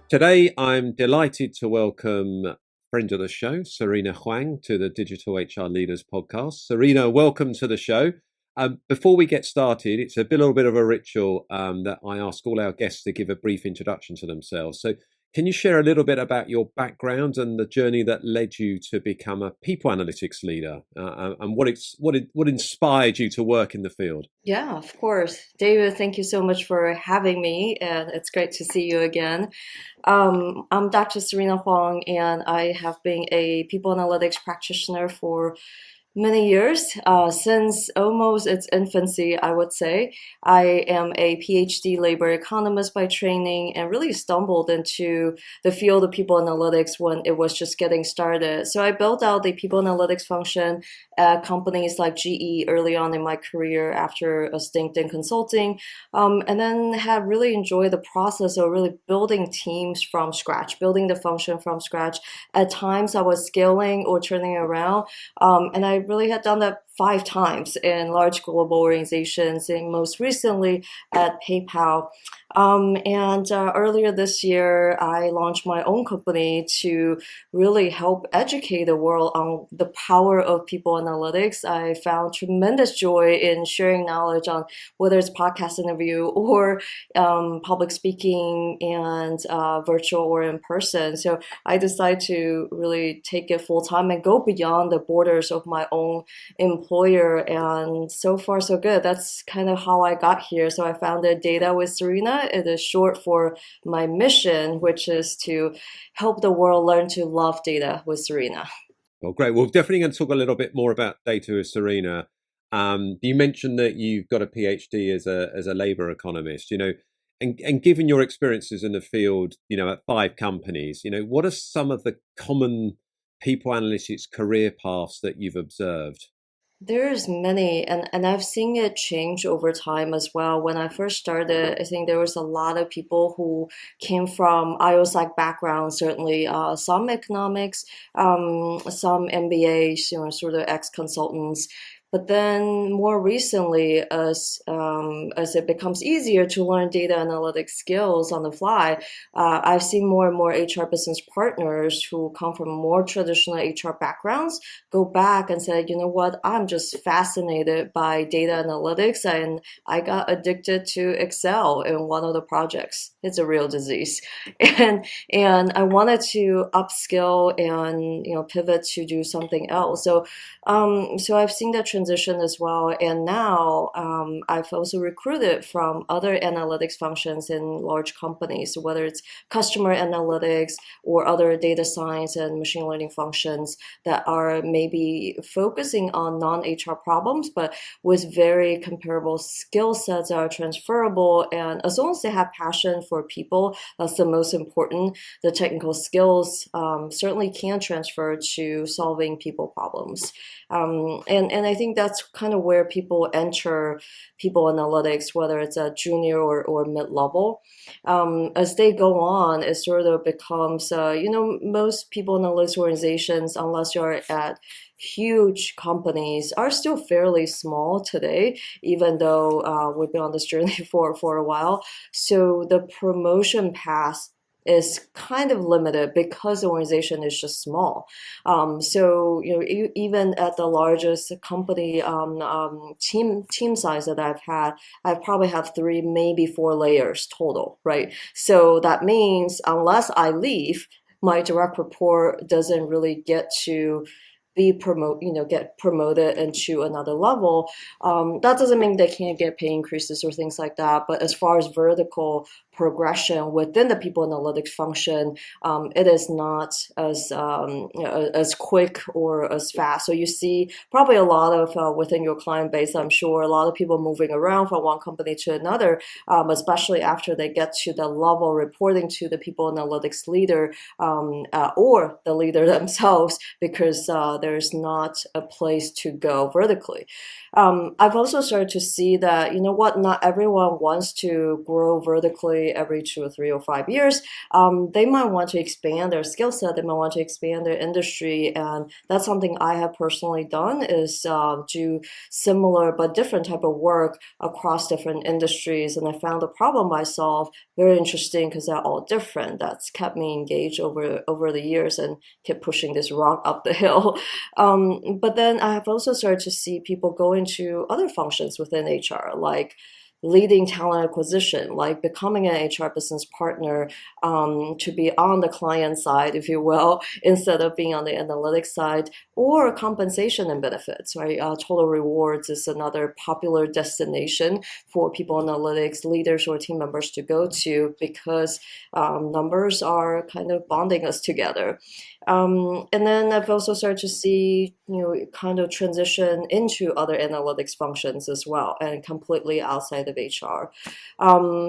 Today, I'm delighted to welcome friend of the show, Serena Huang, to the Digital HR Leaders podcast. Serena, welcome to the show. Before we get started, it's a little bit of a ritual that I ask all our guests to give a brief introduction to themselves. So, can you share a little bit about your background and the journey that led you to become a people analytics leader, and what inspired you to work in the field? Yeah, of course. David, thank you so much for having me, and it's great to see you again. I'm Dr. Serena Huang, and I have been a people analytics practitioner for many years, since almost its infancy, I would say. I am a PhD labor economist by training and really stumbled into the field of people analytics when it was just getting started. So I built out the people analytics function at companies like GE early on in my career after a stint in consulting, and then have really enjoyed the process of really building teams from scratch, building the function from scratch. At times I was scaling or turning around, and I really had done that 5 times in large global organizations, and most recently at PayPal. And earlier this year, I launched my own company to really help educate the world on the power of people analytics. I found tremendous joy in sharing knowledge on whether it's podcast interview or public speaking and virtual or in person. So I decided to really take it full time and go beyond the borders of my own employer. And so far, so good. That's kind of how I got here. So I founded Data with Serena. It is short for my mission, which is to help the world learn to love data with Serena. Well, great. We're definitely going to talk a little bit more about data with Serena. You mentioned that you've got a PhD as a labor economist. And given your experiences in the field, at 5 companies, what are some of the common people analytics career paths that you've observed? There's many, and I've seen it change over time as well. When I first started, I think there was a lot of people who came from IOS-like backgrounds, certainly some economics, some MBAs, sort of ex-consultants. But then more recently, as it becomes easier to learn data analytics skills on the fly, I've seen more and more HR business partners who come from more traditional HR backgrounds go back and say, you know what, I'm just fascinated by data analytics, and I got addicted to Excel in one of the projects. It's a real disease. And I wanted to upskill and pivot to do something else. So I've seen that transition as well. And now I've also recruited from other analytics functions in large companies, so whether it's customer analytics or other data science and machine learning functions that are maybe focusing on non-HR problems, but with very comparable skill sets that are transferable. And as long as they have passion for people, that's the most important. The technical skills certainly can transfer to solving people problems. And I think that's kind of where people enter people analytics, whether it's a junior or mid-level. As they go on, it sort of becomes, most people analytics organizations, unless you're at huge companies, are still fairly small today, even though we've been on this journey for a while. So the promotion path is kind of limited because the organization is just small. So even at the largest company team size that I've had, I probably have 3, maybe 4 layers total, right? So that means unless I leave, my direct report doesn't really get to get promoted into another level. That doesn't mean they can't get pay increases or things like that. But as far as vertical progression within the people analytics function, it is not as quick or as fast. So you see probably a lot of within your client base, I'm sure a lot of people moving around from one company to another, especially after they get to the level reporting to the people analytics leader, or the leader themselves, because there's not a place to go vertically. I've also started to see that, not everyone wants to grow vertically maybe every 2 or 3 or 5 years, they might want to expand their skill set, they might want to expand their industry. And that's something I have personally done, is do similar but different type of work across different industries. And I found the problem I solve very interesting because they're all different. That's kept me engaged over the years and kept pushing this rock up the hill. But then I have also started to see people go into other functions within HR, like leading talent acquisition, like becoming an HR business partner, to be on the client side, if you will, instead of being on the analytics side, or compensation and benefits, right? Total rewards is another popular destination for people analytics leaders or team members to go to, because numbers are kind of bonding us together. And then I've also started to see, kind of transition into other analytics functions as well, and completely outside of HR.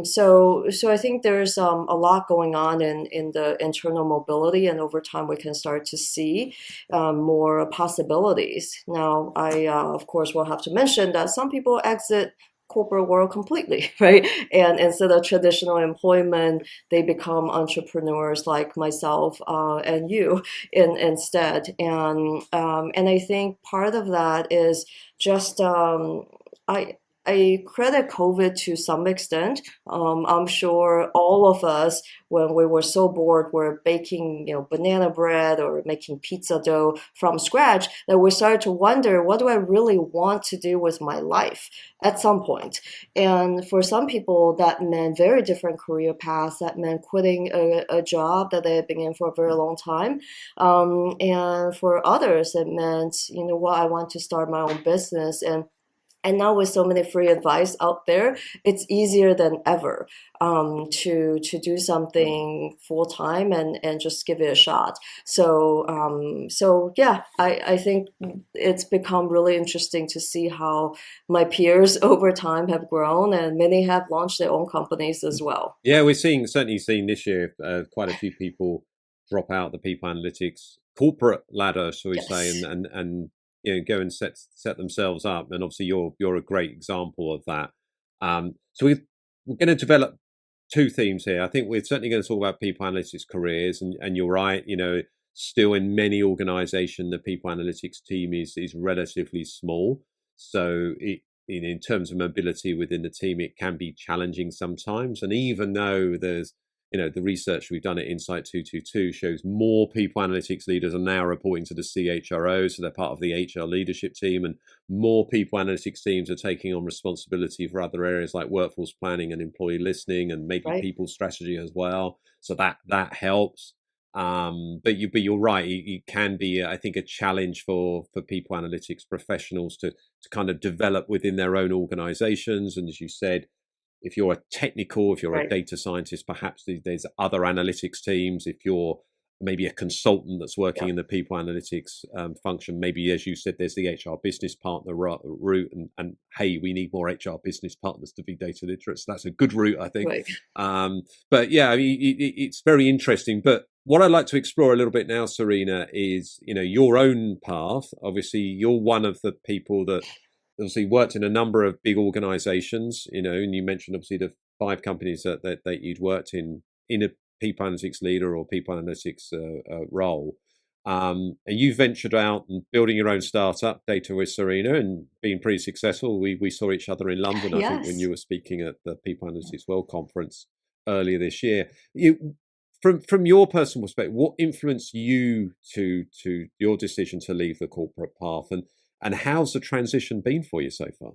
So I think there's a lot going on in the internal mobility, and over time we can start to see more possibilities. Now, I of course will have to mention that some people exit corporate world completely, right? And instead of traditional employment, they become entrepreneurs like myself and you instead. And I think part of that is just I. I credit COVID to some extent. I'm sure all of us, when we were so bored, were baking, banana bread or making pizza dough from scratch, that we started to wonder, what do I really want to do with my life at some point? And for some people, that meant very different career paths. That meant quitting a job that they had been in for a very long time. And for others, it meant, I want to start my own business. And now with so many free advice out there, it's easier than ever to do something full time and just give it a shot. So yeah, I think it's become really interesting to see how my peers over time have grown, and many have launched their own companies as well. Yeah, certainly seeing this year quite a few people drop out the people analytics corporate ladder, shall we say, Yes, and go and set themselves up. And obviously, you're a great example of that. So we're going to develop two themes here. I think we're certainly going to talk about people analytics careers, and you're right. Still in many organisations, the people analytics team is relatively small. So in terms of mobility within the team, it can be challenging sometimes. And even though there's the research we've done at Insight 222 shows more people analytics leaders are now reporting to the CHRO, so they're part of the HR leadership team, and more people analytics teams are taking on responsibility for other areas like workforce planning and employee listening, and maybe right, people strategy as well. So that helps. But you're right. It can be, I think, a challenge for people analytics professionals to kind of develop within their own organisations. And as you said, if you're a right, data scientist, perhaps there's other analytics teams. If you're maybe a consultant that's working yeah, in the people analytics function, maybe, as you said, there's the HR business partner route, and hey, we need more HR business partners to be data literate. So that's a good route, I think. right. But yeah, I mean, it's very interesting. But what I'd like to explore a little bit now, Serena, is your own path. Obviously, you're one of the people that obviously worked in a number of big organizations, and you mentioned obviously the 5 companies that you'd worked in a people analytics leader or people analytics role. And you ventured out and building your own startup, Data with Serena, and being pretty successful. We saw each other in London, I think, when Yes. you were speaking at the People Analytics World Conference earlier this year. From your personal perspective, what influenced you to your decision to leave the corporate path, and how's the transition been for you so far?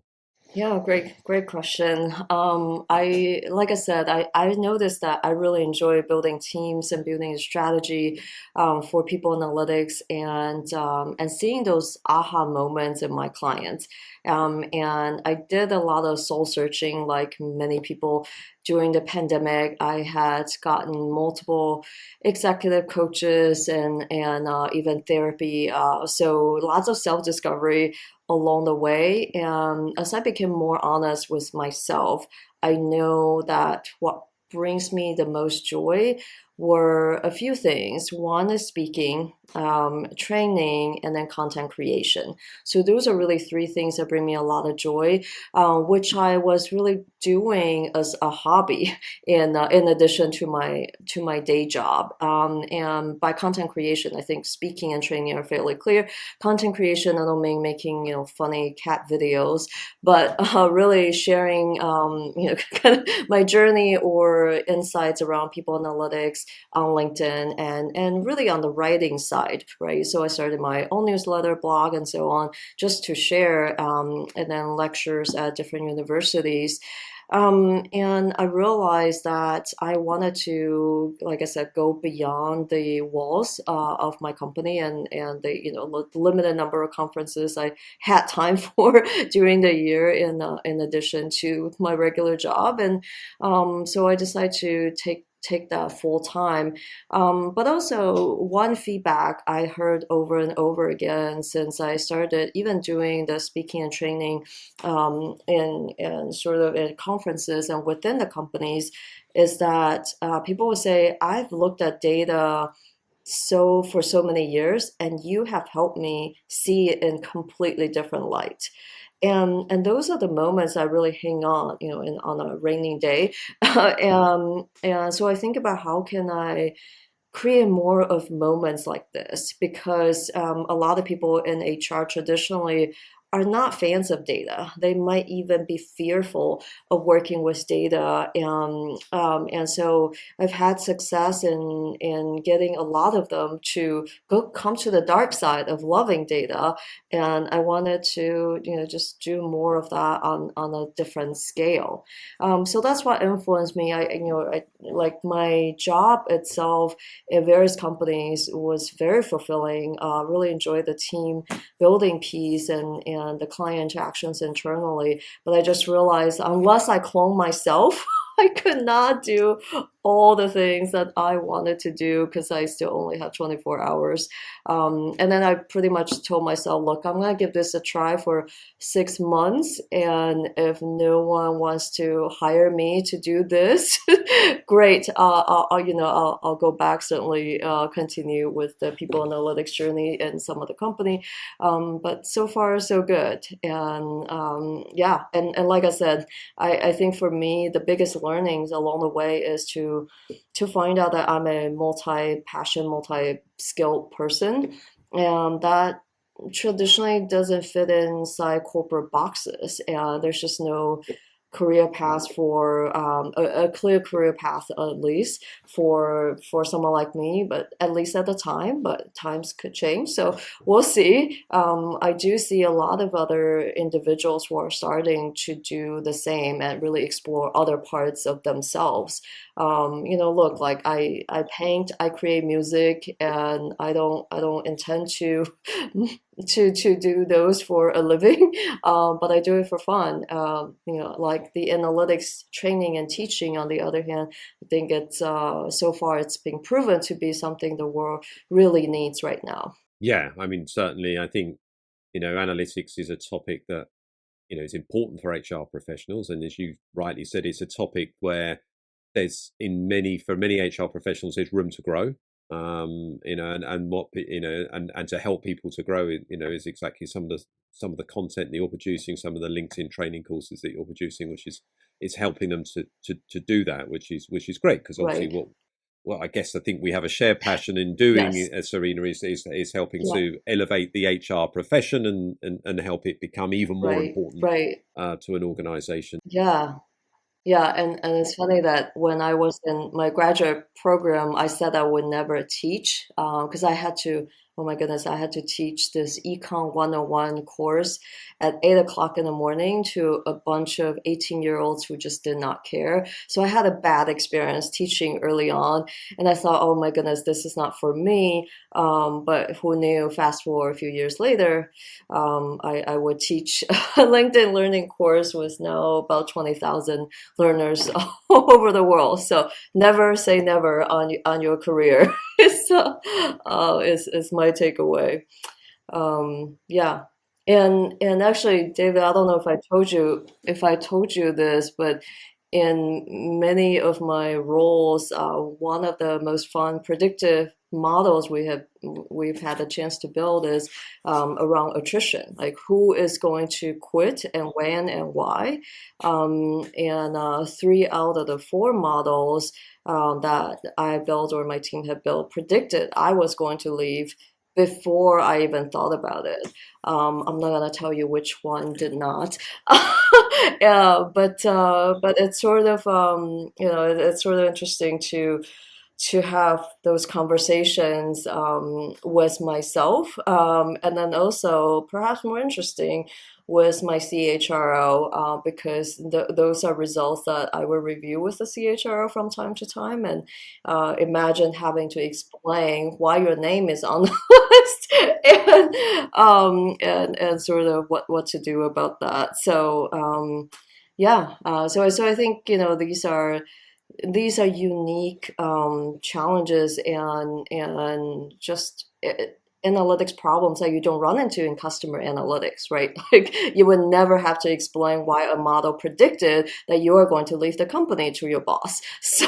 Yeah, great question. Like I said, I noticed that I really enjoy building teams and building a strategy for people analytics, and seeing those aha moments in my clients. And I did a lot of soul searching, like many people during the pandemic. I had gotten multiple executive coaches and even therapy. So lots of self discovery along the way. And as I became more honest with myself, I know that what brings me the most joy were a few things. One is speaking, training, and then content creation. So those are really three things that bring me a lot of joy, which I was really doing as a hobby in addition to my day job. And by content creation, I think speaking and training are fairly clear. Content creation, I don't mean making funny cat videos, but really sharing kind of my journey or insights around people analytics on LinkedIn and really on the writing side, right? So I started my own newsletter, blog, and so on, just to share, and then lectures at different universities. And I realized that I wanted to, like I said, go beyond the walls of my company and the limited number of conferences I had time for during the year in addition to my regular job. And so I decided to take that full time. But also one feedback I heard over and over again since I started even doing the speaking and training in sort of in conferences and within the companies is that people would say, I've looked at data for so many years, and you have helped me see it in completely different light. And those are the moments I really hang on, on a rainy day. And so I think about how can I create more of moments like this because a lot of people in HR traditionally are not fans of data. They might even be fearful of working with data, and so I've had success in getting a lot of them to come to the dark side of loving data, and I wanted to just do more of that on a different scale. So that's what influenced me. I like my job itself in various companies was very fulfilling. Really enjoyed the team building piece and the client interactions internally. But I just realized unless I clone myself, I could not do all the things that I wanted to do because I still only have 24 hours. And then I pretty much told myself, look, I'm going to give this a try for 6 months. And if no one wants to hire me to do this, great. I'll go back, certainly continue with the people analytics journey in some other company. But so far, so good. And yeah, and like I said, I think for me, the biggest learnings along the way is to find out that I'm a multi-passion, multi-skilled person, and that traditionally doesn't fit inside corporate boxes. And there's just no career path for a clear career path at least for someone like me, but at least at the time, but times could change, so we'll see. I do see a lot of other individuals who are starting to do the same and really explore other parts of themselves. Look, like I paint, I create music, and I don't intend to to do those for a living, but I do it for fun. Like the analytics training and teaching, on the other hand, I think it's so far it's been proven to be something the world really needs right now. Yeah, I mean, certainly, I think analytics is a topic that is important for HR professionals, and as you rightly said, it's a topic where for many HR professionals, there's room to grow. And what and to help people to grow, is exactly some of the content that you're producing, some of the LinkedIn training courses that you're producing, which is helping them to do that, which is great because obviously Right. what I guess I think we have a shared passion in doing, Yes. Serena, is helping Yeah. to elevate the HR profession and help it become even more Right. important Right. to an organization. Yeah. Yeah, and it's funny that when I was in my graduate program, I said I would never teach because I had to, oh my goodness, I had to teach this Econ 101 course at 8 o'clock in the morning to a bunch of 18-year-olds who just did not care. So I had a bad experience teaching early on, and I thought, oh my goodness, this is not for me. But who knew, fast forward a few years later, I would teach a LinkedIn learning course with now about 20,000 learners all over the world. So never say never on your career is my takeaway. Yeah. And actually, David, I don't know if I told you this, but in many of my roles, one of the most fun predictive models we've had a chance to build is around attrition, like who is going to quit and when and why. And 3 out of the 4 models that I built or my team had built predicted I was going to leave before I even thought about it. I'm not gonna tell you which one did not. Yeah, but it's sort of it's sort of interesting to have those conversations with myself, and then also perhaps more interesting with my CHRO, because those are results that I will review with the CHRO from time to time, and imagine having to explain why your name is on the list, and sort of what to do about that. So yeah, so I think these are unique challenges and just analytics problems that you don't run into in customer analytics, right? Like you would never have to explain why a model predicted that you are going to leave the company to your boss. So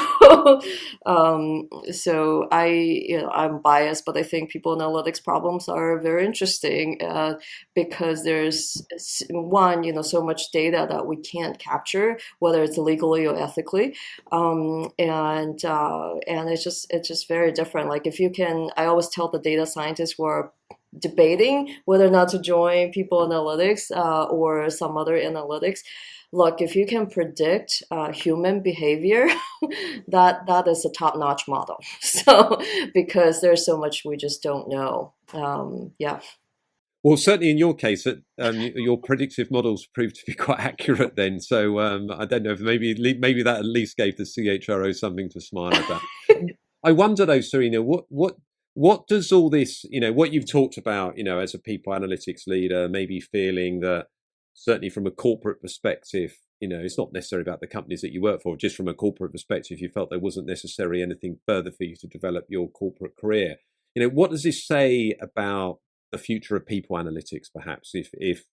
I'm biased, but I think people analytics problems are very interesting because there's one, so much data that we can't capture, whether it's legally or ethically, and it's just very different. Like if you can, I always tell the data scientists who are debating whether or not to join people analytics or some other analytics. Look, if you can predict human behavior, that is a top-notch model. So because there's so much we just don't know. Yeah. Well, certainly in your case, that your predictive models proved to be quite accurate then. So I don't know if maybe that at least gave the CHRO something to smile about. I wonder though, Serena, what does all this, what you've talked about, as a people analytics leader, maybe feeling that certainly from a corporate perspective, it's not necessarily about the companies that you work for, just from a corporate perspective, you felt there wasn't necessarily anything further for you to develop your corporate career. What does this say about the future of people analytics, perhaps, if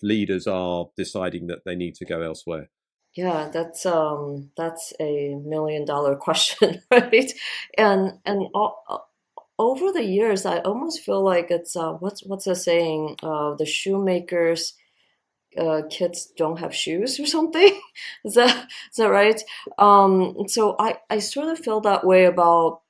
leaders are deciding that they need to go elsewhere? Yeah, that's a $1 million question, right? And over the years, I almost feel like it's what's the saying? The shoemakers kids don't have shoes or something. Is that right? So I sort of feel that way about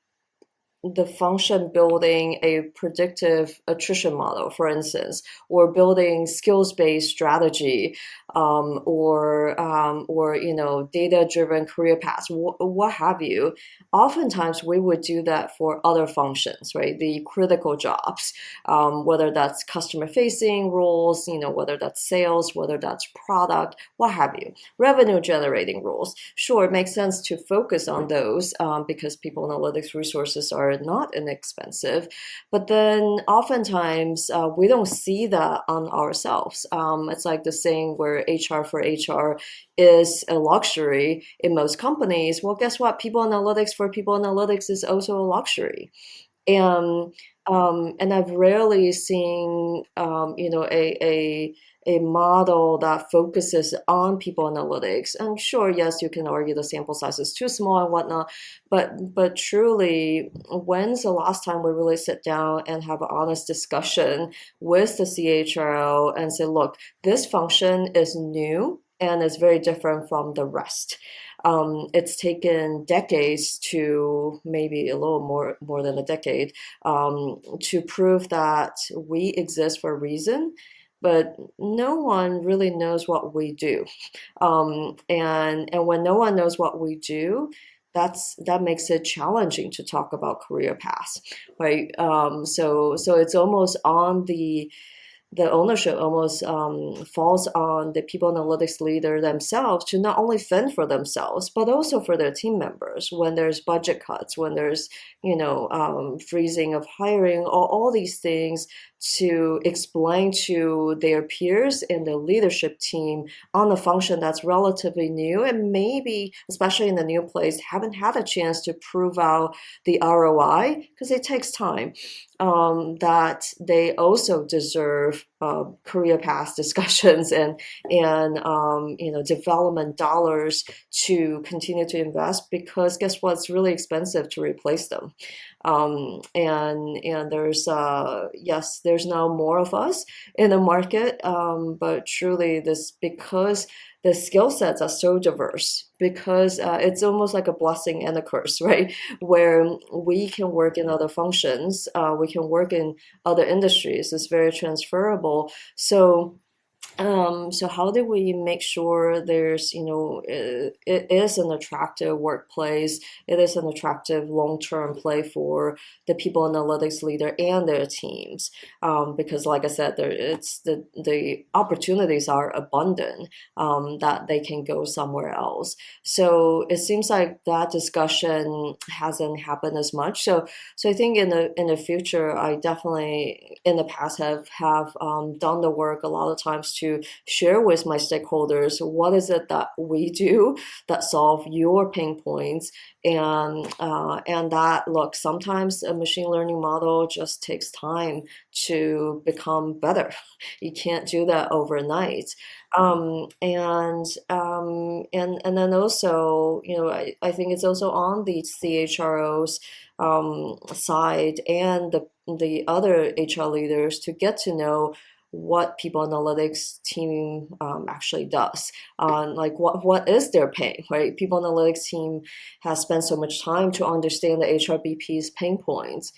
the function building a predictive attrition model, for instance, or building skills-based strategy, or data-driven career paths, what have you. Oftentimes, we would do that for other functions, right? The critical jobs, whether that's customer-facing roles, whether that's sales, whether that's product, what have you. Revenue-generating roles. Sure, it makes sense to focus on those because people analytics resources are not inexpensive, but then oftentimes we don't see that on ourselves. It's like the saying where HR for HR is a luxury in most companies. Well, guess what? People analytics for people analytics is also a luxury. And I've rarely seen a model that focuses on people analytics. And sure, yes, you can argue the sample size is too small and whatnot, but truly, when's the last time we really sit down and have an honest discussion with the CHRO and say, look, this function is new and is very different from the rest. It's taken decades to maybe a little more than a decade to prove that we exist for a reason, but no one really knows what we do. And when no one knows what we do, that makes it challenging to talk about career paths, right? So it's almost on the ownership almost falls on the people analytics leader themselves to not only fend for themselves, but also for their team members when there's budget cuts, when there's, freezing of hiring, all these things to explain to their peers and the leadership team on a function that's relatively new and maybe, especially in a new place, haven't had a chance to prove out the ROI because it takes time. That they also deserve career path discussions and development dollars to continue to invest, because guess what? It's really expensive to replace them. And there's yes, there's now more of us in the market, but truly this, because the skill sets are so diverse, because it's almost like a blessing and a curse, right? Where we can work in other functions, we can work in other industries. It's very transferable. So how do we make sure there's, it is an attractive workplace, it is an attractive long-term play for the people analytics leader and their teams? Because like I said, the opportunities are abundant, that they can go somewhere else. So it seems like that discussion hasn't happened as much. So I think in the future, I definitely in the past have done the work a lot of times to share with my stakeholders what is it that we do that solve your pain points, and that, look, sometimes a machine learning model just takes time to become better. You can't do that overnight. And then also, I think it's also on the CHRO's side and the other HR leaders to get to know what people analytics team actually does. Like what is their pain, right? People analytics team has spent so much time to understand the HRBP's pain points.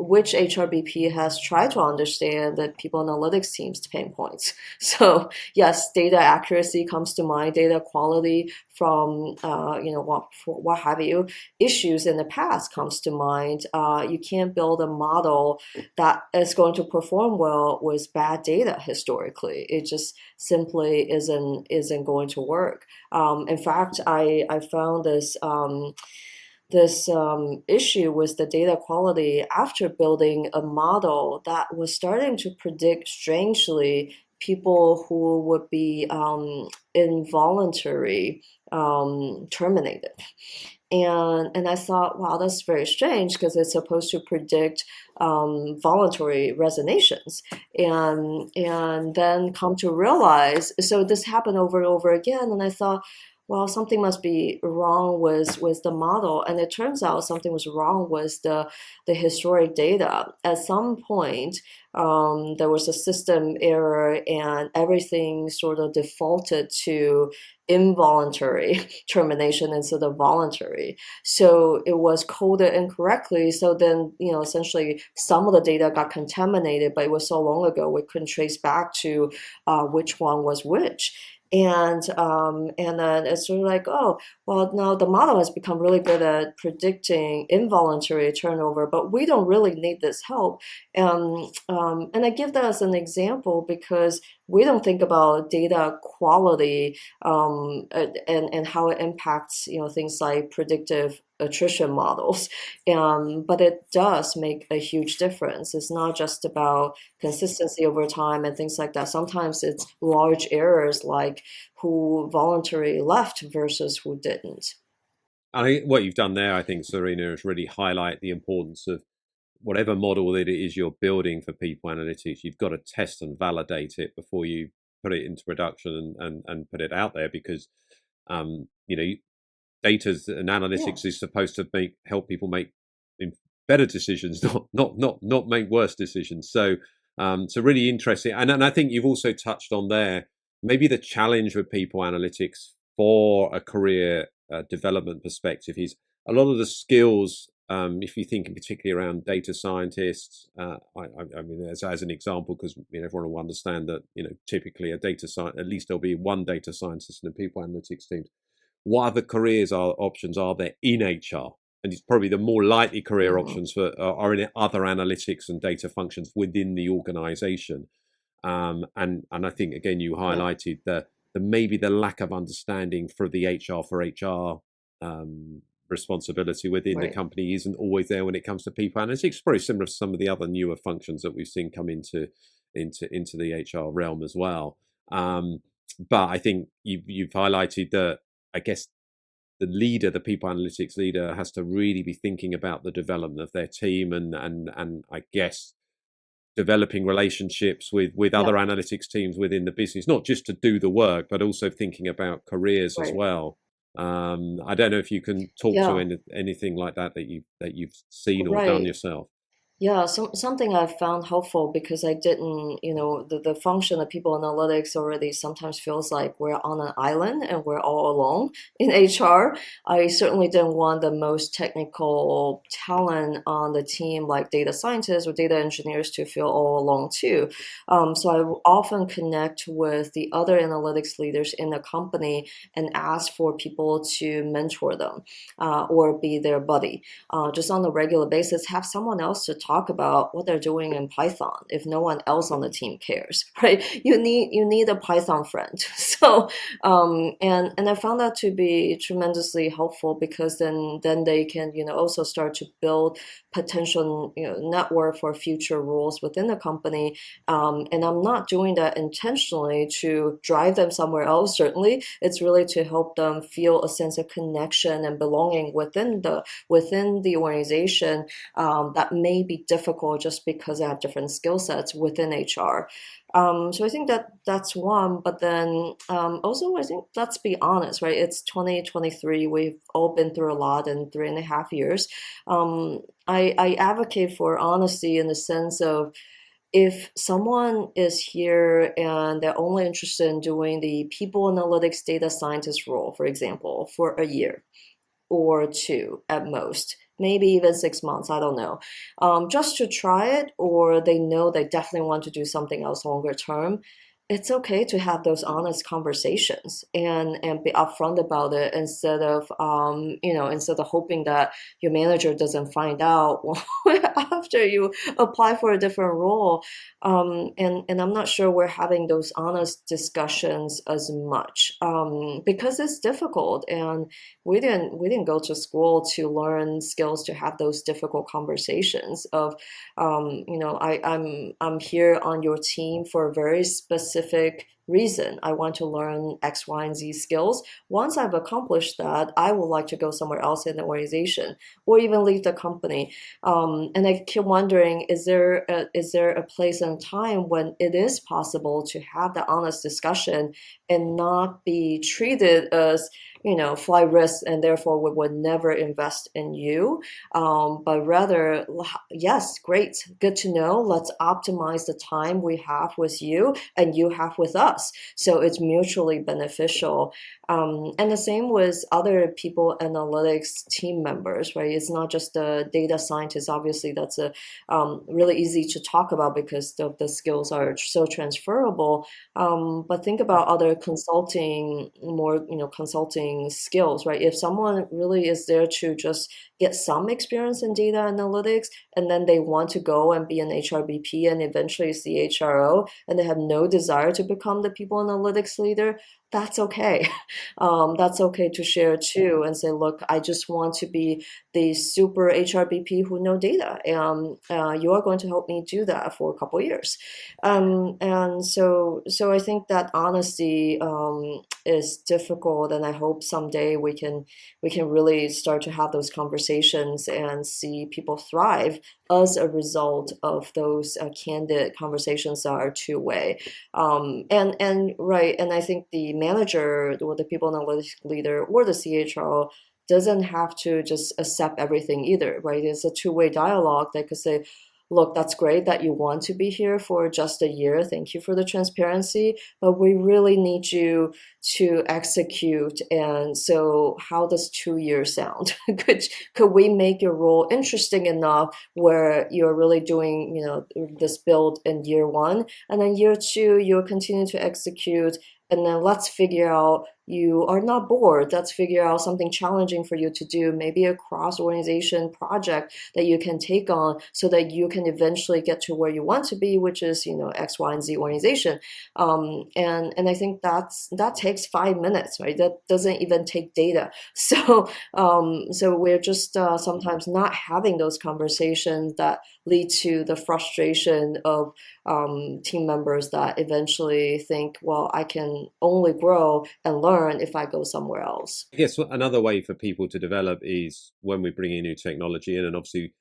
Which HRBP has tried to understand the people analytics team's pain points? So yes, data accuracy comes to mind, data quality from what have you, issues in the past comes to mind. You can't build a model that is going to perform well with bad data historically. It just simply isn't going to work. In fact, I found this issue with the data quality after building a model that was starting to predict strangely people who would be involuntary terminated. And I thought, wow, that's very strange, because it's supposed to predict voluntary resignations, and then come to realize, so this happened over and over again, and I thought, well, something must be wrong with the model, and it turns out something was wrong with the historic data. At some point, there was a system error, and everything sort of defaulted to involuntary termination instead of voluntary. So it was coded incorrectly. So then, essentially some of the data got contaminated, but it was so long ago we couldn't trace back to which one was which. And then it's sort of like, oh, well, now the model has become really good at predicting involuntary turnover, but we don't really need this help. And I give that as an example because we don't think about data quality, and how it impacts things like predictive attrition models, but it does make a huge difference. It's not just about consistency over time and things like that. Sometimes it's large errors like who voluntarily left versus who didn't. I think what you've done there, I think, Serena, is really highlight the importance of whatever model that it is you're building for people analytics. You've got to test and validate it before you put it into production and put it out there, because you know, data and Yeah. analytics is supposed to help people make better decisions, not make worse decisions. So really interesting, and I think you've also touched on there maybe the challenge with people analytics for a career development perspective is a lot of the skills. If you think in particularly around data scientists, I mean, as an example, because everyone will understand that typically a data science, at least there'll be one data scientist in the people analytics teams. What other careers are options are there in HR? And it's probably the more likely career Mhm. options are in other analytics and data functions within the organization. And I think again you Yeah. highlighted the maybe the lack of understanding for the HR responsibility within the Right. company isn't always there when it comes to people analytics. It's very similar to some of the other newer functions that we've seen come into the HR realm as well. But I think you've highlighted that, I guess, the leader, the people analytics leader, has to really be thinking about the development of their team, and I guess developing relationships with Yeah, other analytics teams within the business, not just to do the work, but also thinking about careers as right. well. I don't know if you can talk to Yeah, anything like that you've seen or done right. yourself. Yeah, something I found helpful because I didn't, the function of people analytics already sometimes feels like we're on an island and we're all alone in HR. I certainly didn't want the most technical talent on the team, like data scientists or data engineers, to feel all alone too. So I will often connect with the other analytics leaders in the company and ask for people to mentor them or be their buddy just on a regular basis, have someone else to talk about what they're doing in Python if no one else on the team cares, right? You need a Python friend. So and I found that to be tremendously helpful because then they can also start to build potential network for future roles within the company. And I'm not doing that intentionally to drive them somewhere else. Certainly, it's really to help them feel a sense of connection and belonging within the organization that may be difficult just because they have different skill sets within HR. So I think that's one, but then also I think let's be honest, right? It's 2023. We've all been through a lot in 3.5 years. I advocate for honesty in the sense of if someone is here and they're only interested in doing the people analytics data scientist role, for example, for a year, or two at most, maybe even 6 months, I don't know, just to try it, or they know they definitely want to do something else longer term. It's okay to have those honest conversations and be upfront about it instead of hoping that your manager doesn't find out after you apply for a different role. And I'm not sure we're having those honest discussions as much because it's difficult, and we didn't go to school to learn skills to have those difficult conversations of I'm here on your team for a very specific reason. I want to learn X, Y, and Z skills. Once I've accomplished that, I would like to go somewhere else in the organization or even leave the company. And I keep wondering, is there a place and time when it is possible to have the honest discussion and not be treated as fly risk, and therefore we would never invest in you, but rather, yes, great, good to know. Let's optimize the time we have with you and you have with us. So it's mutually beneficial. And the same with other people analytics team members, right? It's not just the data scientists. Obviously, that's a really easy to talk about because the skills are so transferable. But think about other consulting skills, right? If someone really is there to just get some experience in data analytics, and then they want to go and be an HRBP and eventually CHRO, and they have no desire to become the people analytics leader, that's okay. That's okay to share too and say, look, I just want to be the super HRBP who know data. And you are going to help me do that for a couple of years. And so I think that honesty is difficult, and I hope someday we can really start to have those conversations and see people thrive as a result of those candid conversations that are two-way. And right, and I think the manager or the people analytics leader or the CHRO doesn't have to just accept everything either, right? It's a two-way dialogue. They could say, look, that's great that you want to be here for just a year. Thank you for the transparency, but we really need you to execute. And so how does 2 years sound? Could we make your role interesting enough where you're really doing, this build in year one, and then year two, you'll continue to execute. And then let's figure out you are not bored. Let's figure out something challenging for you to do, maybe a cross organization project that you can take on so that you can eventually get to where you want to be, which is, X, Y, and Z organization. And I think that takes 5 minutes, right? That doesn't even take data. So we're just sometimes not having those conversations that lead to the frustration of team members that eventually think, well, I can only grow and learn if I go somewhere else. I guess another way for people to develop is when we bring in new technology in, and obviously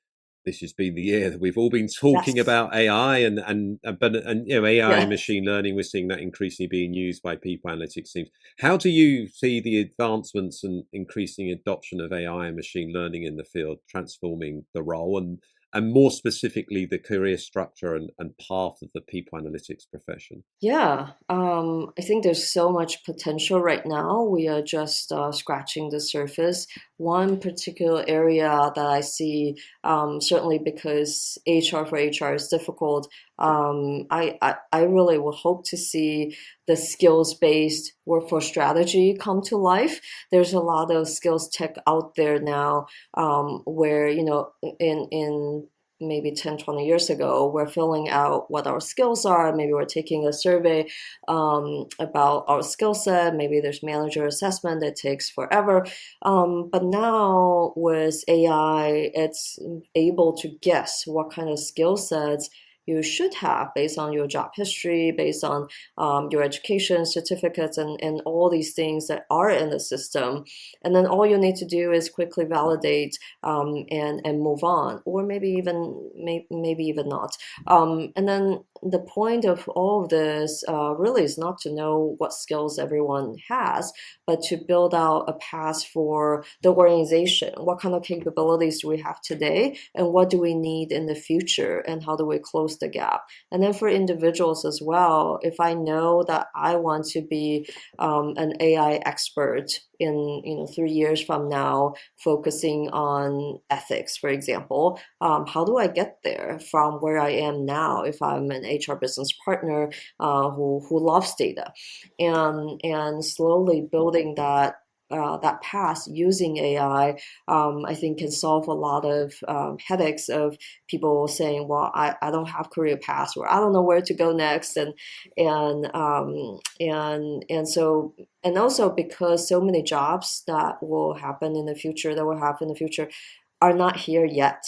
this has been the year that we've all been talking Yes. about AI and AI and Yeah. machine learning. We're seeing that increasingly being used by people analytics teams. How do you see the advancements and increasing adoption of AI and machine learning in the field transforming the role and more specifically the career structure and path of the people analytics profession? Yeah, I think there's so much potential right now. We are just scratching the surface. One particular area that I see, certainly because HR for HR is difficult, I really would hope to see the skills-based workforce strategy come to life. There's a lot of skills tech out there now, where, in maybe 10, 20 years ago, we're filling out what our skills are. Maybe we're taking a survey about our skill set. Maybe there's manager assessment that takes forever. But now with AI, it's able to guess what kind of skill sets you should have based on your job history, based on your education certificates, and all these things that are in the system. And then all you need to do is quickly validate and move on, or maybe even not. And then the point of all of this really is not to know what skills everyone has, but to build out a path for the organization. What kind of capabilities do we have today, and what do we need in the future, and how do we close the gap? And then for individuals as well, if I know that I want to be an AI expert in 3 years from now, focusing on ethics, for example, how do I get there from where I am now if I'm an HR business partner who loves data, and slowly building that path using AI, I think can solve a lot of headaches of people saying, well, I don't have career paths, or I don't know where to go next. And so, and also because so many jobs that will happen in the future, are not here yet.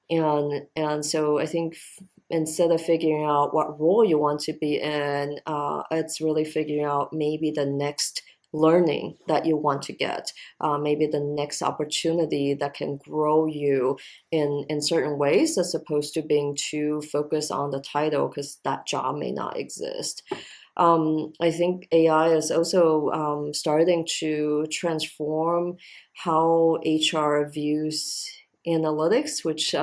And so I think instead of figuring out what role you want to be in, it's really figuring out maybe the next learning that you want to get, maybe the next opportunity that can grow you in certain ways, as opposed to being too focused on the title because that job may not exist. I think AI is also starting to transform how HR views analytics, which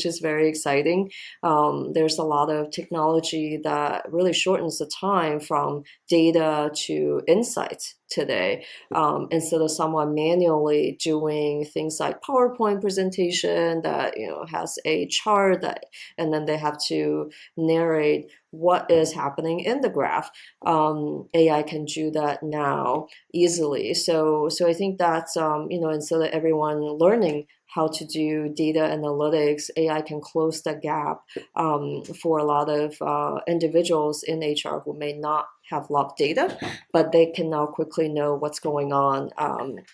is very exciting. There's a lot of technology that really shortens the time from data to insights today. Instead of someone manually doing things like PowerPoint presentation that has a chart and then they have to narrate what is happening in the graph. AI can do that now easily. So I think that's instead of everyone learning how to do data analytics, AI can close the gap for a lot of individuals in HR who may not have a lot of data, but they can now quickly know what's going on.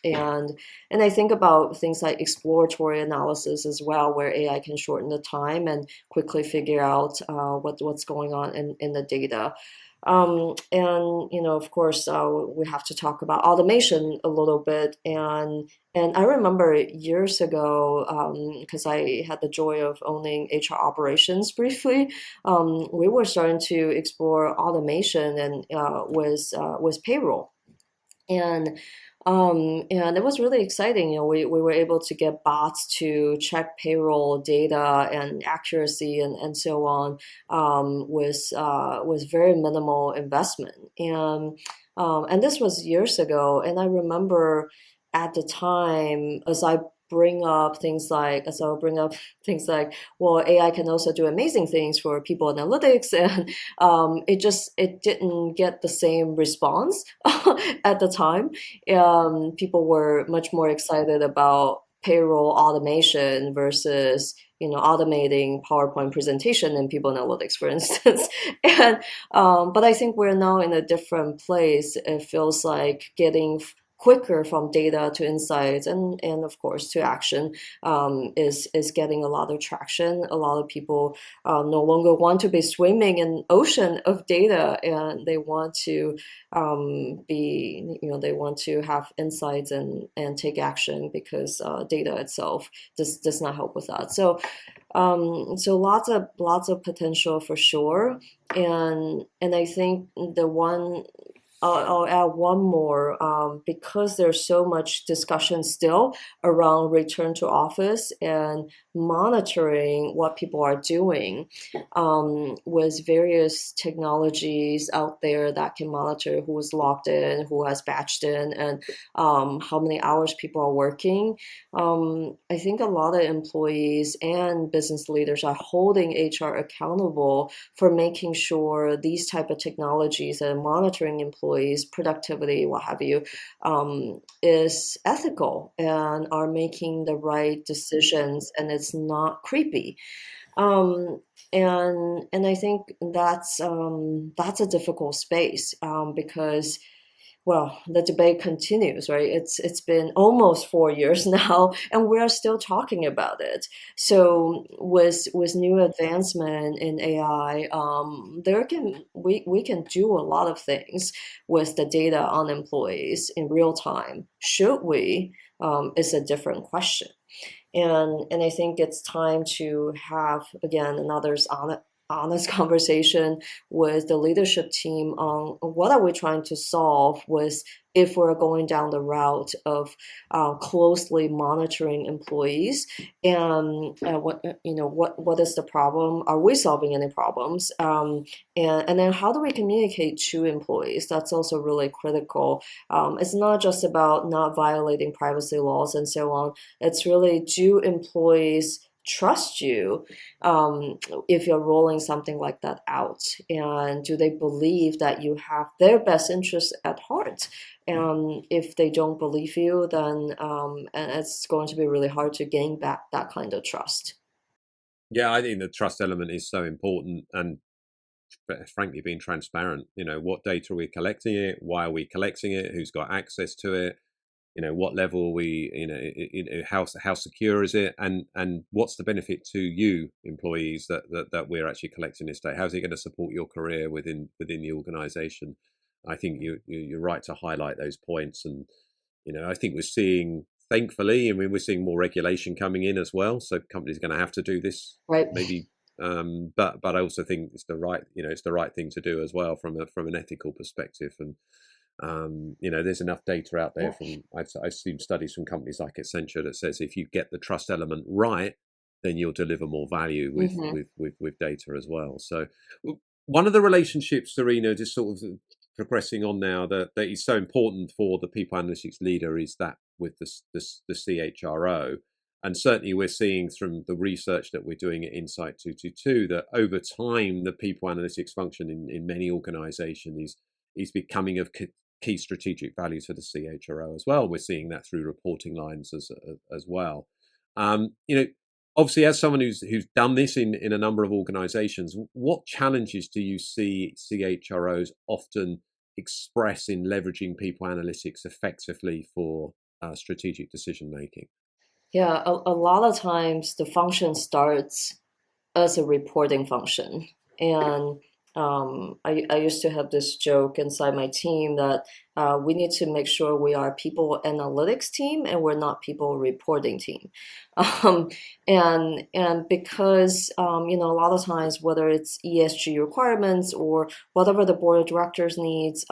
And I think about things like exploratory analysis as well, where AI can shorten the time and quickly figure out what's going on in the data. And of course, we have to talk about automation a little bit. And I remember years ago, because I had the joy of owning HR operations briefly, we were starting to explore automation and with payroll. And it was really exciting. We were able to get bots to check payroll data and accuracy and so on, with very minimal investment. And this was years ago. And I remember at the time, as I will bring up things like, well, AI can also do amazing things for people analytics, and it didn't get the same response at the time. People were much more excited about payroll automation versus automating PowerPoint presentation and people analytics, for instance. And but I think we're now in a different place. It feels like getting quicker from data to insights and of course to action is getting a lot of traction. A lot of people no longer want to be swimming in an ocean of data, and they want to they want to have insights and take action because data itself does not help with that. So lots of potential for sure, and I think the one I'll add one more because there's so much discussion still around return to office and monitoring what people are doing with various technologies out there that can monitor who's logged in, who has batched in, and how many hours people are working. I think a lot of employees and business leaders are holding HR accountable for making sure these type of technologies and monitoring employees productivity, what have you, is ethical and are making the right decisions, and it's not creepy. Um, and I think that's a difficult space because well, the debate continues, right? It's been almost 4 years now, and we are still talking about it. So with new advancement in AI, we can do a lot of things with the data on employees in real time. Should we? Is a different question. And I think it's time to have again another honest conversation with the leadership team on what are we trying to solve with if we're going down the route of closely monitoring employees and what is the problem, are we solving any problems, and then how do we communicate to employees? That's also really critical. It's not just about not violating privacy laws and so on. It's really, do employees trust you if you're rolling something like that out? And do they believe that you have their best interests at heart? And if they don't believe you, then and it's going to be really hard to gain back that kind of trust. Yeah, I think the trust element is so important, and frankly, being transparent. What data are we collecting it? Why are we collecting it? Who's got access to it? What level are we, how secure is it, and what's the benefit to you employees that we're actually collecting this data? How's it going to support your career within the organization? I think you're right to highlight those points. And I think we're seeing, thankfully, we're seeing more regulation coming in as well, so companies are going to have to do this Right. maybe, but I also think it's the right thing to do as well from an ethical perspective. And there's enough data out there Yeah. from I've seen studies from companies like Accenture that says if you get the trust element right, then you'll deliver more value with Hmm. with data as well. So one of the relationships, Serena, just sort of progressing on now, that is so important for the people analytics leader is that with the CHRO. And certainly we're seeing from the research that we're doing at Insight 222 that over time the people analytics function in many organizations is becoming of key strategic value to the CHRO as well. We're seeing that through reporting lines as well. Um, you know, Obviously, as someone who's done this in a number of organisations, what challenges do you see CHROs often express in leveraging people analytics effectively for strategic decision making? Yeah, a lot of times the function starts as a reporting function. And I used to have this joke inside my team that we need to make sure we are people analytics team and we're not people reporting team. Um, and because a lot of times whether it's ESG requirements or whatever the board of directors needs,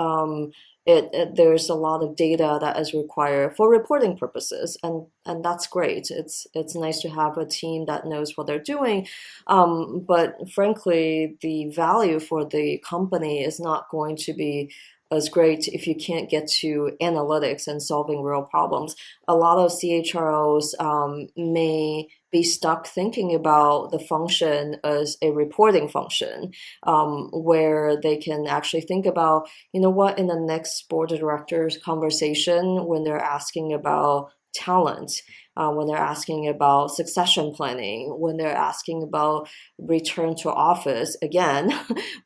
there's a lot of data that is required for reporting purposes, and that's great. It's nice to have a team that knows what they're doing, but frankly, the value for the company is not going to be as great if you can't get to analytics and solving real problems. A lot of CHROs may be stuck thinking about the function as a reporting function, where they can actually think about, what, in the next board of directors conversation when they're asking about talent, when they're asking about succession planning, when they're asking about return to office again,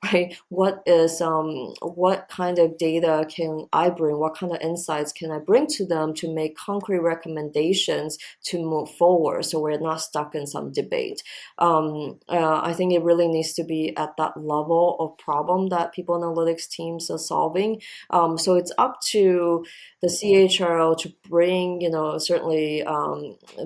right? What kind of data can I bring? What kind of insights can I bring to them to make concrete recommendations to move forward so we're not stuck in some debate? I think it really needs to be at that level of problem that people analytics teams are solving. So it's up to the CHRO to bring, certainly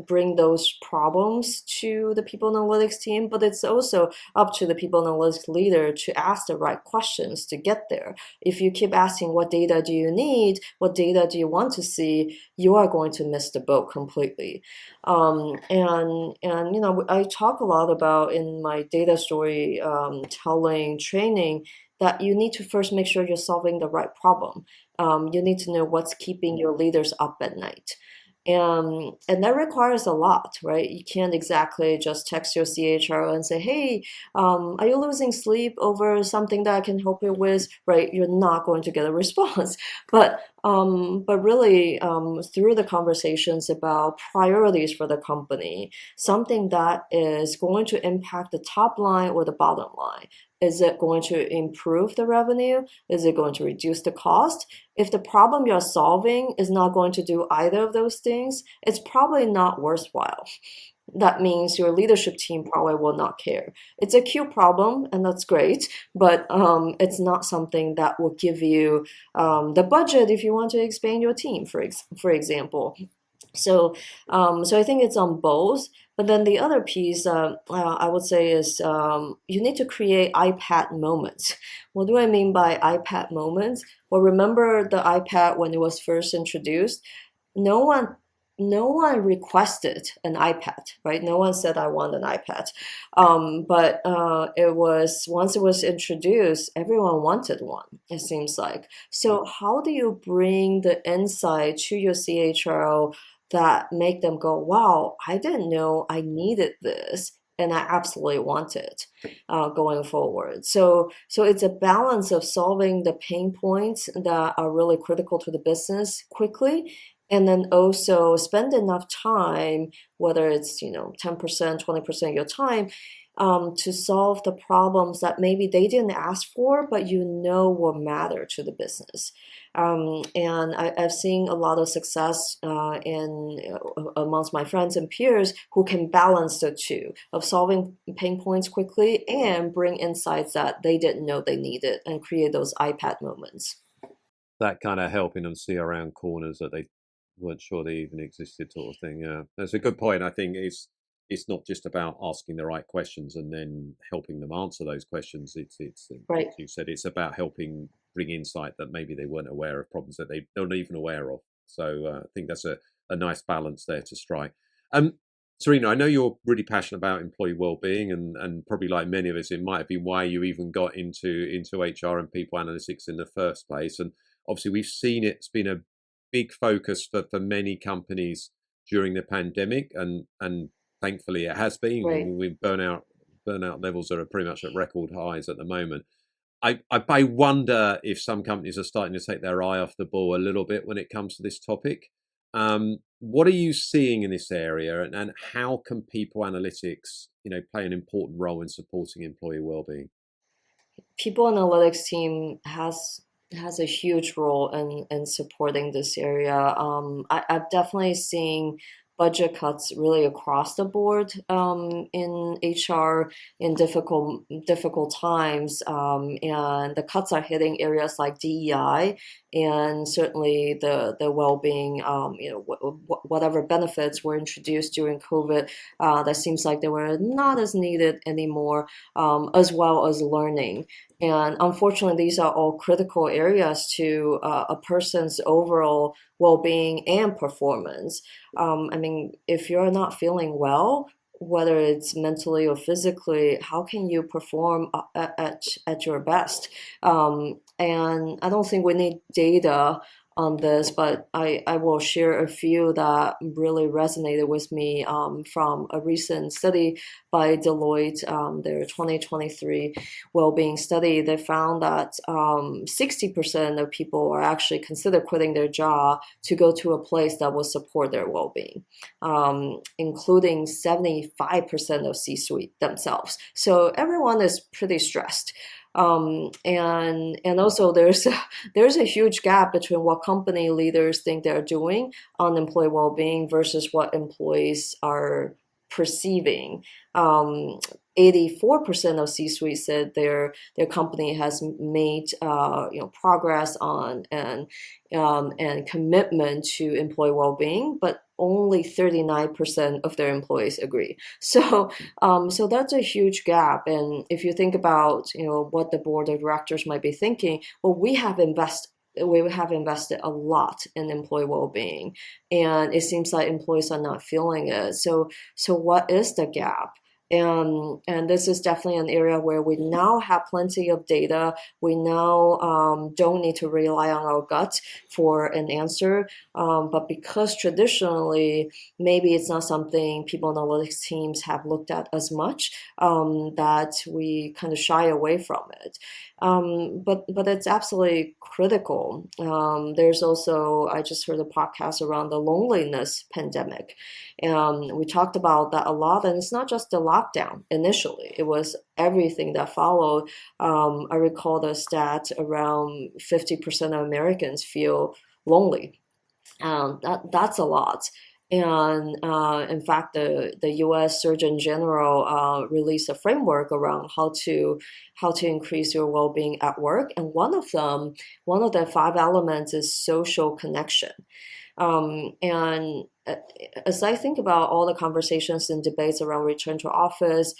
bring those problems to the people analytics team, but it's also up to the people analytics leader to ask the right questions to get there. If you keep asking what data do you need, what data do you want to see, you are going to miss the boat completely. And I talk a lot about in my data story telling training that you need to first make sure you're solving the right problem. You need to know what's keeping your leaders up at night. And that requires a lot, right? You can't exactly just text your CHRO and say, hey, are you losing sleep over something that I can help you with, right? You're not going to get a response. But really, through the conversations about priorities for the company, something that is going to impact the top line or the bottom line. Is it going to improve the revenue? Is it going to reduce the cost? If the problem you're solving is not going to do either of those things, it's probably not worthwhile. That means your leadership team probably will not care. It's a cute problem, and that's great, but it's not something that will give you the budget if you want to expand your team, for example. So I think it's on both. But then the other piece I would say is you need to create iPad moments. What do I mean by iPad moments? Well, remember the iPad when it was first introduced? No one no one requested an iPad, right? No one said I want an iPad. But it was once it was introduced, everyone wanted one, it seems like. So how do you bring the insight to your CHRO that make them go, wow, I didn't know I needed this and I absolutely want it going forward. So it's a balance of solving the pain points that are really critical to the business quickly, and then also spend enough time, whether it's 10%, 20% of your time, to solve the problems that maybe they didn't ask for, but will matter to the business. And I've seen a lot of success amongst my friends and peers who can balance the two of solving pain points quickly and bring insights that they didn't know they needed and create those iPad moments. That kind of helping them see around corners that they weren't sure they even existed, sort of thing. Yeah, that's a good point. I think it's not just about asking the right questions and then helping them answer those questions. It's Right. as you said, it's about helping bring insight that maybe they weren't aware of, problems that they weren't even aware of. So I think that's a nice balance there to strike. Um, Serena, I know you're really passionate about employee well-being, and probably like many of us, it might have been why you even got into HR and people analytics in the first place. And obviously, we've seen it's been a big focus for many companies during the pandemic, and thankfully it has been. Right. We burnout levels are pretty much at record highs at the moment. I wonder if some companies are starting to take their eye off the ball a little bit when it comes to this topic. What are you seeing in this area, and how can people analytics, play an important role in supporting employee well-being? People analytics team has a huge role in supporting this area. I've definitely seen budget cuts really across the board in HR in difficult times, and the cuts are hitting areas like DEI and certainly the well-being. Whatever benefits were introduced during COVID, that seems like they were not as needed anymore, as well as learning. And unfortunately, these are all critical areas to a person's overall well-being and performance. If you're not feeling well, whether it's mentally or physically, how can you perform at your best? And I don't think we need data on this, but I will share a few that really resonated with me from a recent study by Deloitte, their 2023 well-being study. They found that 60% of people are actually consider quitting their job to go to a place that will support their well-being, including 75% of C-suite themselves. So everyone is pretty stressed. And also there's a huge gap between what company leaders think they're doing on employee well-being versus what employees are perceiving. 84% of C-suite said their company has made progress on and commitment to employee well-being, but only 39% of their employees agree. So that's a huge gap. And if you think about what the board of directors might be thinking, well, we have invested a lot in employee well-being, and it seems like employees are not feeling it. So what is the gap? And this is definitely an area where we now have plenty of data. We now don't need to rely on our gut for an answer. But because traditionally, maybe it's not something people analytics teams have looked at as much, that we kind of shy away from it. But it's absolutely critical. There's also, I just heard a podcast around the loneliness pandemic. We talked about that a lot, and it's not just the lockdown initially, it was everything that followed. I recall the stat around 50% of Americans feel lonely. That's a lot. And in fact, the U.S. Surgeon General released a framework around how to increase your well-being at work. And one of the 5 elements is social connection. And as I think about all the conversations and debates around return to office,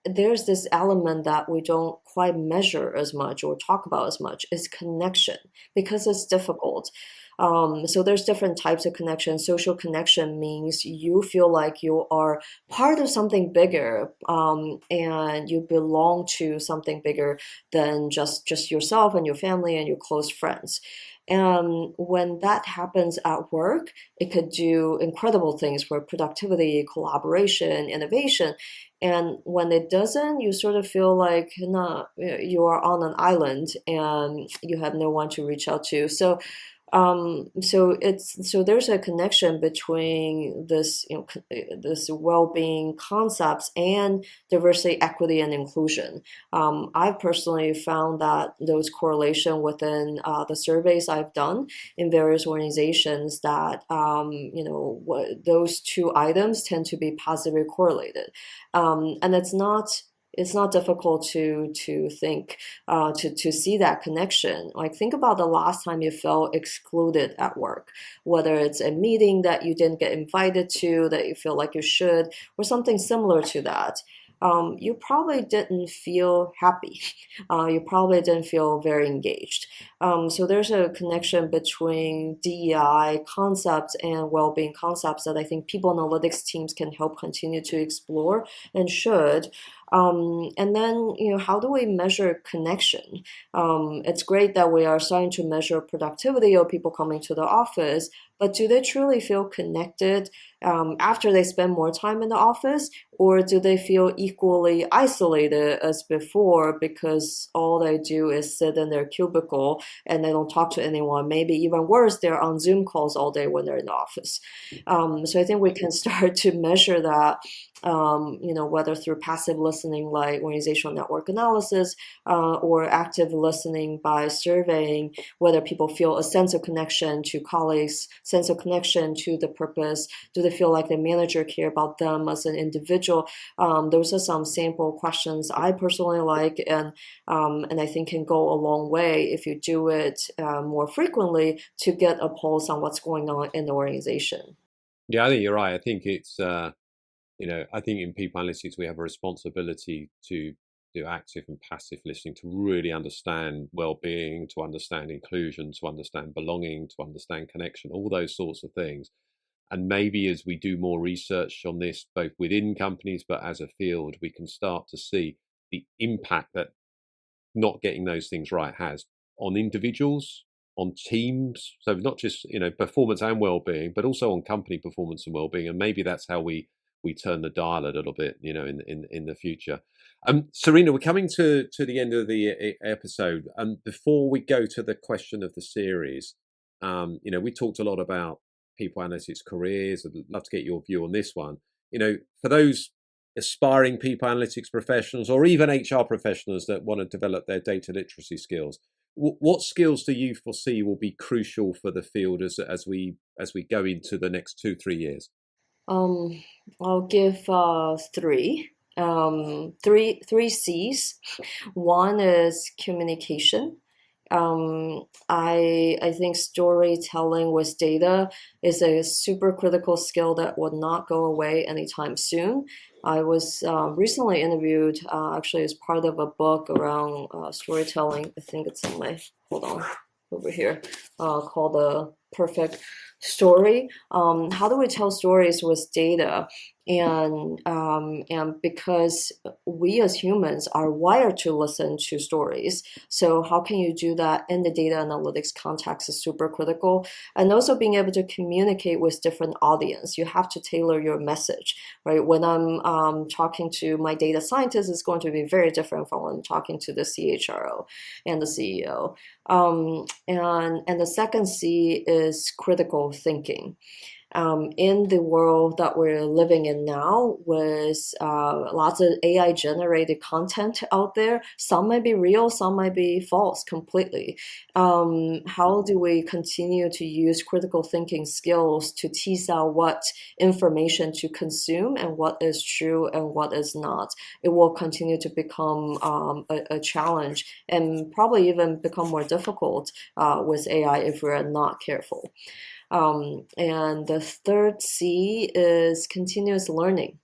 there's this element that we don't quite measure as much or talk about as much is connection, because it's difficult. So there's different types of connection. Social connection means you feel like you are part of something bigger, and you belong to something bigger than just yourself and your family and your close friends. And when that happens at work, it could do incredible things for productivity, collaboration, innovation. And when it doesn't, you sort of feel like you are on an island and you have no one to reach out to. So there's a connection between this well-being concepts and diversity, equity, and inclusion. I've personally found that those correlation within the surveys I've done in various organizations that those two items tend to be positively correlated, and it's not difficult to think to see that connection. Like, think about the last time you felt excluded at work, whether it's a meeting that you didn't get invited to that you feel like you should, or something similar to that. You probably didn't feel happy. You probably didn't feel very engaged. So there's a connection between DEI concepts and well-being concepts that I think people analytics teams can help continue to explore and should. And then, how do we measure connection? It's great that we are starting to measure productivity of people coming to the office, but do they truly feel connected after they spend more time in the office, or do they feel equally isolated as before because all they do is sit in their cubicle and they don't talk to anyone? Maybe even worse, they're on Zoom calls all day when they're in the office. So I think we can start to measure that, whether through passive listening like organizational network analysis, or active listening by surveying whether people feel a sense of connection to colleagues, sense of connection to the purpose. Do they feel like the manager care about them as an individual? Those are some sample questions I personally like, and I think can go a long way if you do it more frequently to get a pulse on what's going on in the organization. Yeah, I think you're right. I think it's I think in people analytics we have a responsibility to do active and passive listening to really understand well-being, to understand inclusion, to understand belonging, to understand connection, all those sorts of things. And maybe as we do more research on this, both within companies but as a field, we can start to see the impact that not getting those things right has on individuals, on teams, so not just performance and well-being, but also on company performance and well-being, and maybe that's how we turn the dial a little bit, in the future. Serena, we're coming to the end of the episode, and before we go to the question of the series, we talked a lot about people analytics careers. I'd love to get your view on this one. For those aspiring people analytics professionals or even HR professionals that want to develop their data literacy skills, what skills do you foresee will be crucial for the field as we go into the next 2-3 years? I'll give three. Three C's. One is communication. I think storytelling with data is a super critical skill that will not go away anytime soon. I was recently interviewed, actually, as part of a book around storytelling. I think it's in my, hold on, over here, called The Perfect Story. How do we tell stories with data? And because we as humans are wired to listen to stories, so how can you do that in the data analytics context is super critical. And also being able to communicate with different audience. You have to tailor your message, right? When I'm talking to my data scientist, it's going to be very different from when I'm talking to the CHRO and the CEO. And the second C is critical thinking. In the world that we're living in now, with lots of AI generated content out there, some might be real, some might be false completely. How do we continue to use critical thinking skills to tease out what information to consume and what is true and what is not? It will continue to become a challenge and probably even become more difficult with AI if we're not careful. And the third C is continuous learning.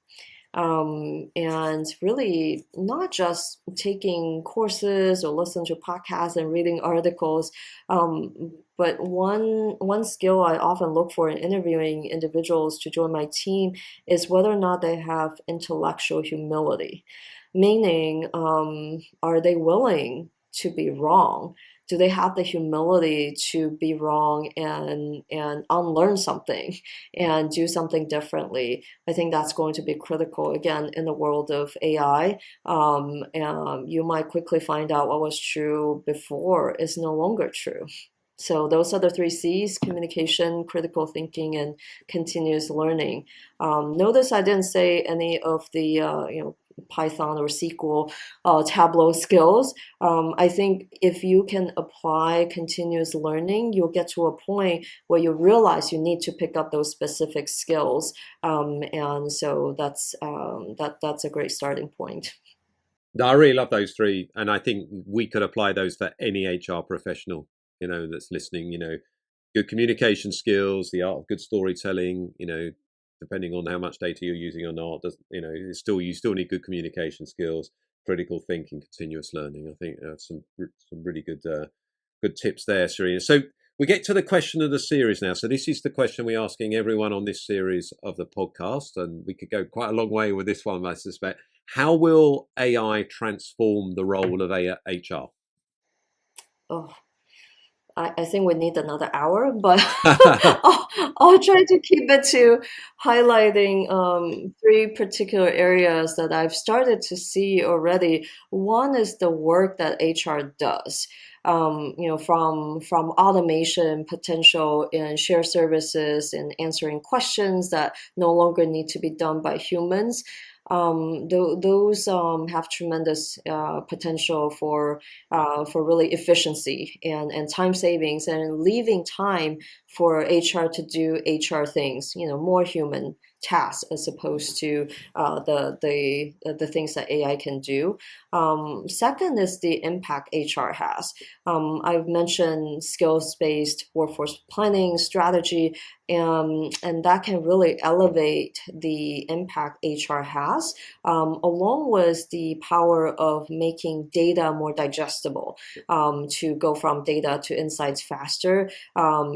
And really not just taking courses or listening to podcasts and reading articles, but one skill I often look for in interviewing individuals to join my team is whether or not they have intellectual humility. Meaning, are they willing to be wrong? Do they have the humility to be wrong and unlearn something and do something differently? I think that's going to be critical again in the world of AI. And you might quickly find out what was true before is no longer true. So those are the three C's: communication, critical thinking, and continuous learning. Notice I didn't say any of the Python or SQL Tableau skills. I think if you can apply continuous learning, you'll get to a point where you realize you need to pick up those specific skills. And so that's a great starting point. No, I really love those three, and I think we could apply those for any HR professional, that's listening. Good communication skills, the art of good storytelling. Depending on how much data you're using or not, you still need good communication skills, critical thinking, continuous learning. I think some really good tips there, Serena. So we get to the question of the series now. So this is the question we're asking everyone on this series of the podcast, and we could go quite a long way with this one, I suspect. How will AI transform the role of HR? Oh, I think we need another hour, but I'll try to keep it to highlighting three particular areas that I've started to see already. One is the work that HR does. From automation potential in shared services and answering questions that no longer need to be done by humans. Those have tremendous potential for really efficiency and time savings and leaving time for HR to do HR things, more human tasks as opposed to the things that AI can do. Second is the impact HR has. I've mentioned skills-based workforce planning strategy, and that can really elevate the impact HR has, along with the power of making data more digestible, to go from data to insights faster,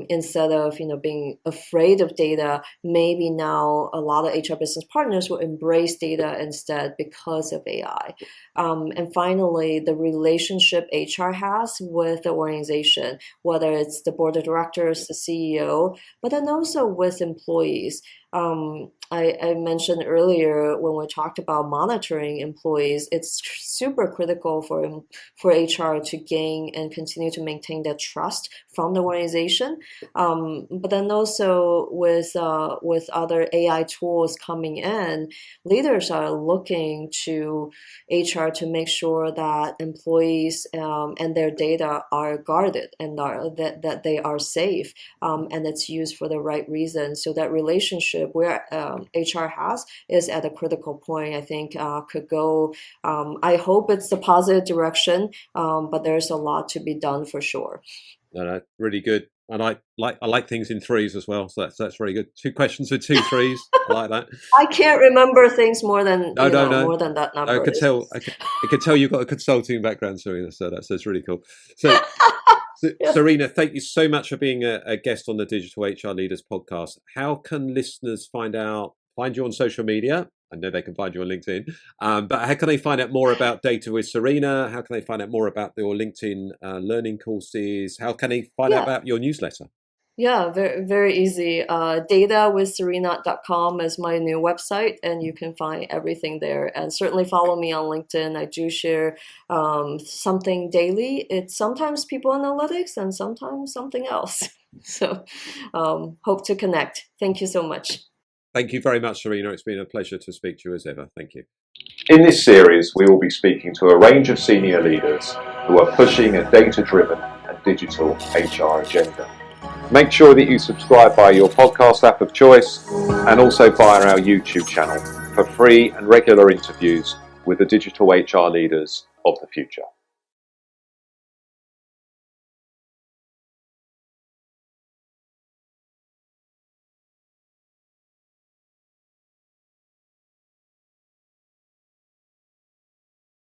instead of being afraid of data. Maybe now a lot of HR business partners will embrace data instead because of AI. And finally, the relationship HR has with the organization, whether it's the board of directors, the CEO, but then also with employees. I mentioned earlier when we talked about monitoring employees, it's super critical for HR to gain and continue to maintain that trust from the organization. But then also with other AI tools coming in, leaders are looking to HR to make sure that employees and their data are guarded and that they are safe, and it's used for the right reason. So that relationship where HR has is at a critical point. I think could go. I hope it's the positive direction, but there's a lot to be done for sure. No, really good. And I like things in threes as well, so that's very good. 2 questions with 2 threes. I like that. I can't remember things more than No. more than that number. I could tell. I could tell you've got a consulting background, Serena. So that's really cool. So, Yeah. Serena, thank you so much for being a guest on the Digital HR Leaders podcast. How can listeners find you on social media? I know they can find you on LinkedIn, but how can they find out more about Data with Serena? How can they find out more about your LinkedIn learning courses? How can they find out about your newsletter? Yeah, very, very easy. Datawithserena.com is my new website, and you can find everything there. And certainly follow me on LinkedIn. I do share something daily. It's sometimes people analytics and sometimes something else. So hope to connect. Thank you so much. Thank you very much, Serena. It's been a pleasure to speak to you as ever. Thank you. In this series, we will be speaking to a range of senior leaders who are pushing a data-driven and digital HR agenda. Make sure that you subscribe via your podcast app of choice and also via our YouTube channel for free and regular interviews with the digital HR leaders of the future.